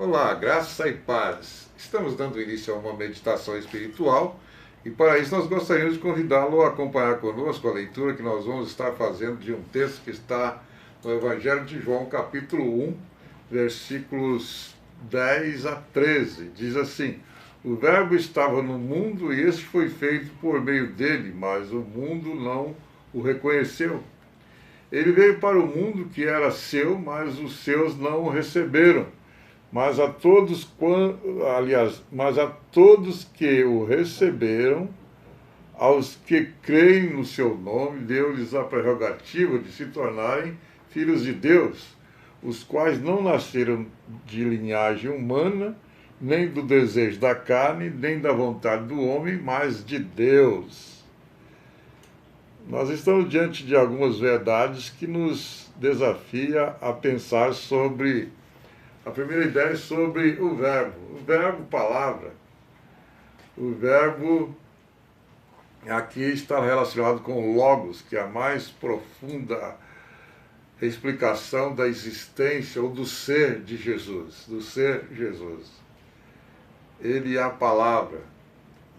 Olá, graça e paz. Estamos dando início a uma meditação espiritual e para isso nós gostaríamos de convidá-lo a acompanhar conosco a leitura que nós vamos estar fazendo de um texto que está no Evangelho de João, capítulo 1, versículos 10 a 13. Diz assim: O Verbo estava no mundo e este foi feito por meio dele, mas o mundo não o reconheceu. Ele veio para o mundo que era seu, mas os seus não o receberam. Mas a todos, mas a todos que o receberam, aos que creem no seu nome, deu-lhes a prerrogativa de se tornarem filhos de Deus, os quais não nasceram de linhagem humana, nem do desejo da carne, nem da vontade do homem, mas de Deus. Nós estamos diante de algumas verdades que nos desafia a pensar sobre. A primeira ideia é sobre o verbo palavra. O verbo aqui está relacionado com o logos, que é a mais profunda explicação da existência ou do ser de Jesus, do ser Jesus. Ele é a palavra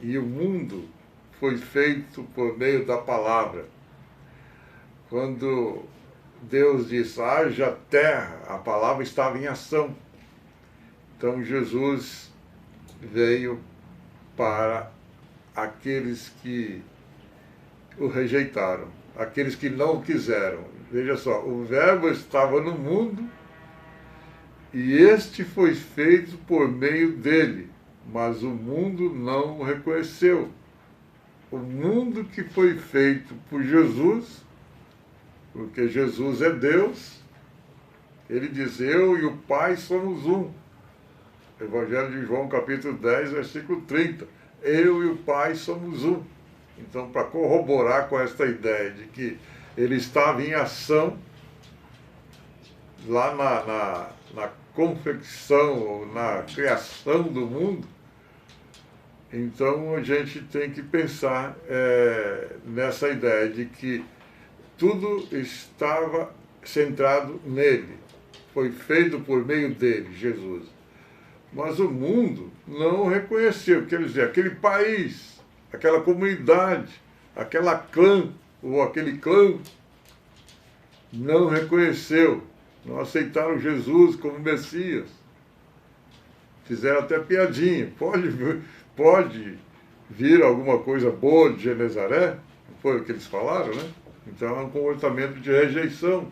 e o mundo foi feito por meio da palavra. Quando Deus diz, haja terra, a palavra estava em ação. Então Jesus veio para aqueles que o rejeitaram, aqueles que não o quiseram. Veja só, o Verbo estava no mundo e este foi feito por meio dele, mas o mundo não o reconheceu. O mundo que foi feito por Jesus, porque Jesus é Deus, ele diz, eu e o Pai somos um. Evangelho de João, capítulo 10, versículo 30. Eu e o Pai somos um. Então, para corroborar com esta ideia de que ele estava em ação, lá na confecção, ou na criação do mundo, então a gente tem que pensar nessa ideia de que tudo estava centrado nele, foi feito por meio dele, Jesus. Mas o mundo não o reconheceu, quer dizer, aquele país, aquela comunidade, aquela clã, ou aquele clã, não reconheceu, não aceitaram Jesus como Messias. Fizeram até piadinha, pode vir alguma coisa boa de Genezaré? Não foi o que eles falaram, né? Então é um comportamento de rejeição,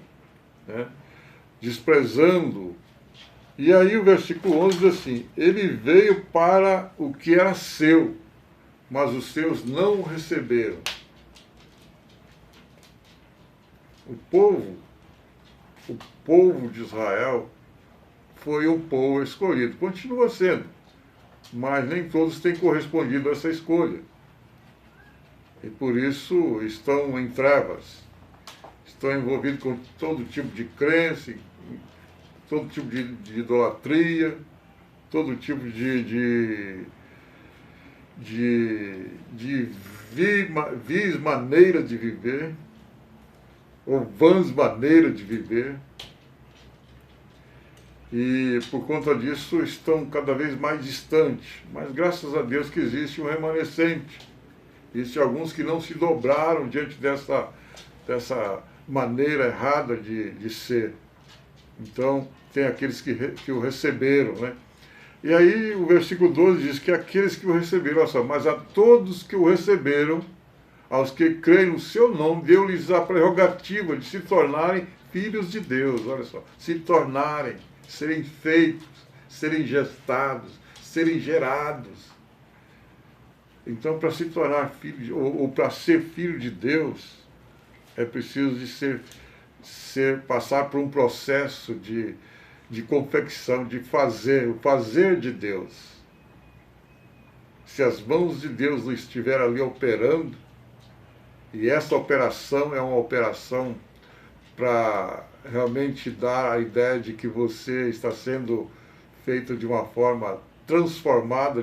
né? Desprezando. E aí o versículo 11 diz assim, ele veio para o que era seu, mas os seus não o receberam. O povo de Israel foi um povo escolhido, continua sendo, mas nem todos têm correspondido a essa escolha. E por isso estão em trevas, estão envolvidos com todo tipo de crença, todo tipo de idolatria, todo tipo de vis maneira de viver, ou vãs maneira de viver. E por conta disso estão cada vez mais distantes. Mas graças a Deus que existe um remanescente. Existem alguns que não se dobraram diante dessa maneira errada de ser. Então, tem aqueles que o receberam, né? E aí o versículo 12 diz que aqueles que o receberam, olha só, mas a todos que o receberam, aos que creem no seu nome, deu-lhes a prerrogativa de se tornarem filhos de Deus, olha só, se tornarem, serem feitos, serem gestados, serem gerados. Então, para se tornar filho, ou para ser filho de Deus, é preciso de passar por um processo de confecção, de fazer, o fazer de Deus. Se as mãos de Deus não estiverem ali operando, e essa operação é uma operação para realmente dar a ideia de que você está sendo feito de uma forma transformada,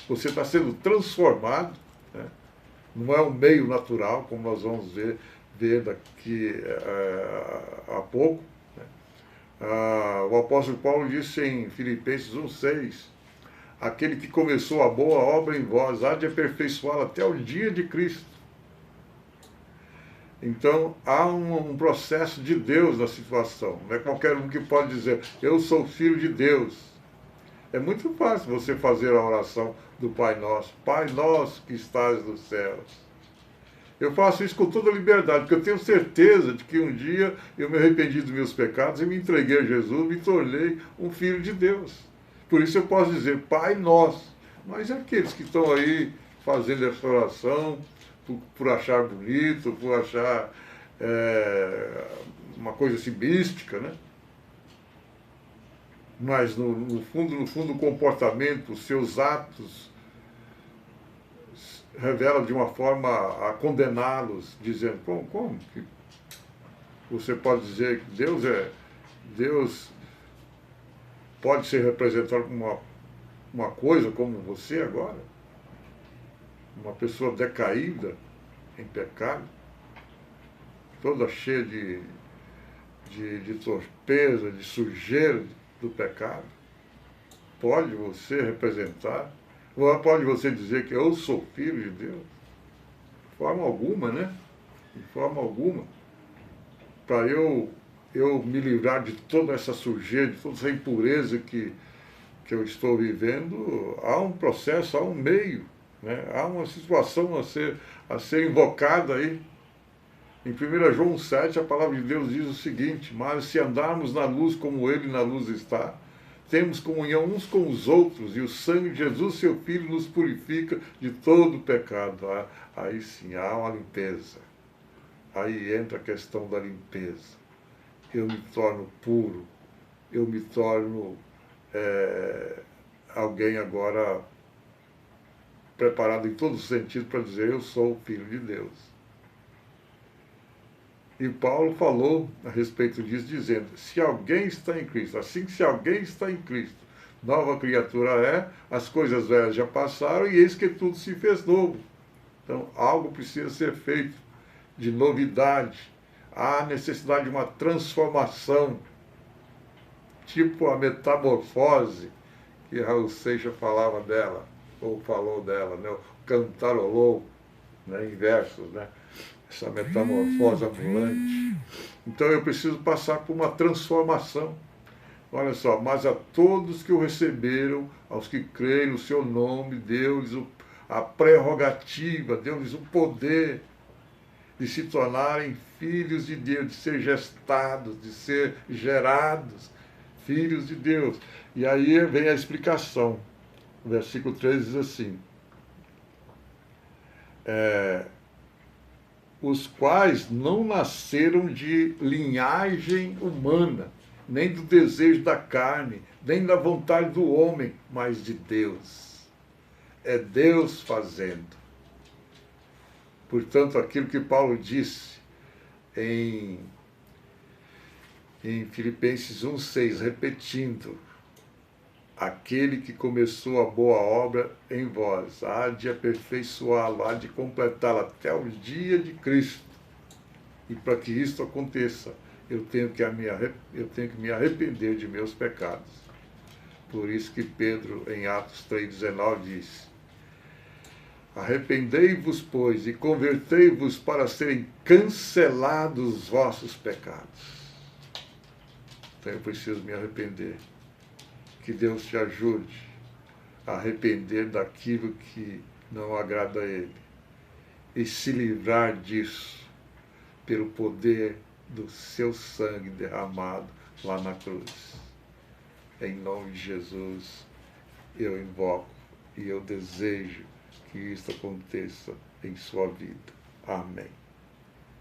você está sendo transformado, né? Não é um meio natural, como nós vamos ver daqui a pouco, né? O apóstolo Paulo disse em Filipenses 1,6: aquele que começou a boa obra em vós há de aperfeiçoá-la até o dia de Cristo. Então, há um processo de Deus na situação. Não é qualquer um que pode dizer, eu sou filho de Deus. É muito fácil você fazer a oração do Pai Nosso. Pai Nosso que estás nos céus. Eu faço isso com toda liberdade, porque eu tenho certeza de que um dia eu me arrependi dos meus pecados e me entreguei a Jesus, me tornei um filho de Deus. Por isso eu posso dizer, Pai Nosso. Mas aqueles que estão aí fazendo essa oração, por achar bonito, por achar uma coisa assim mística, né? Mas no fundo o comportamento, os seus atos revela de uma forma a condená-los, dizendo, como que você pode dizer que Deus pode ser representado como uma coisa como você agora? Uma pessoa decaída em pecado, toda cheia de torpeza, de sujeira do pecado? Pode você representar? Ou pode você dizer que eu sou filho de Deus? De forma alguma, né? De forma alguma. Para eu me livrar de toda essa sujeira, de toda essa impureza que eu estou vivendo, há um processo, há um meio, né? Há uma situação a ser invocada aí. Em 1 João 7, a palavra de Deus diz o seguinte: mas se andarmos na luz como Ele na luz está, temos comunhão uns com os outros, e o sangue de Jesus, seu Filho, nos purifica de todo pecado. Aí sim, há uma limpeza. Aí entra a questão da limpeza. Eu me torno puro, eu me torno alguém agora preparado em todos os sentidos para dizer, eu sou o Filho de Deus. E Paulo falou a respeito disso, dizendo, se alguém está em Cristo, assim que se alguém está em Cristo, nova criatura é, as coisas velhas já passaram e eis que tudo se fez novo. Então, algo precisa ser feito de novidade. Há necessidade de uma transformação, tipo a metamorfose, que Raul Seixas falava dela, ou falou dela, né? Cantarolou, né? Em versos, né? Essa metamorfose ambulante. Então eu preciso passar por uma transformação. Olha só, mas a todos que o receberam, aos que creem no seu nome, deu-lhes a prerrogativa, deu-lhes o poder de se tornarem filhos de Deus, de ser gestados, de ser gerados, filhos de Deus. E aí vem a explicação. O versículo 3 diz assim, os quais não nasceram de linhagem humana, nem do desejo da carne, nem da vontade do homem, mas de Deus. É Deus fazendo. Portanto, aquilo que Paulo disse em Filipenses 1,6, repetindo, aquele que começou a boa obra em vós, há de aperfeiçoá-lo, há de completá-lo até o dia de Cristo. E para que isso aconteça, eu tenho que me arrepender de meus pecados. Por isso que Pedro, em Atos 3,19, diz, arrependei-vos, pois, e convertei-vos para serem cancelados os vossos pecados. Então eu preciso me arrepender. Que Deus te ajude a arrepender daquilo que não agrada a Ele e se livrar disso pelo poder do seu sangue derramado lá na cruz. Em nome de Jesus, eu invoco e eu desejo que isso aconteça em sua vida. Amém.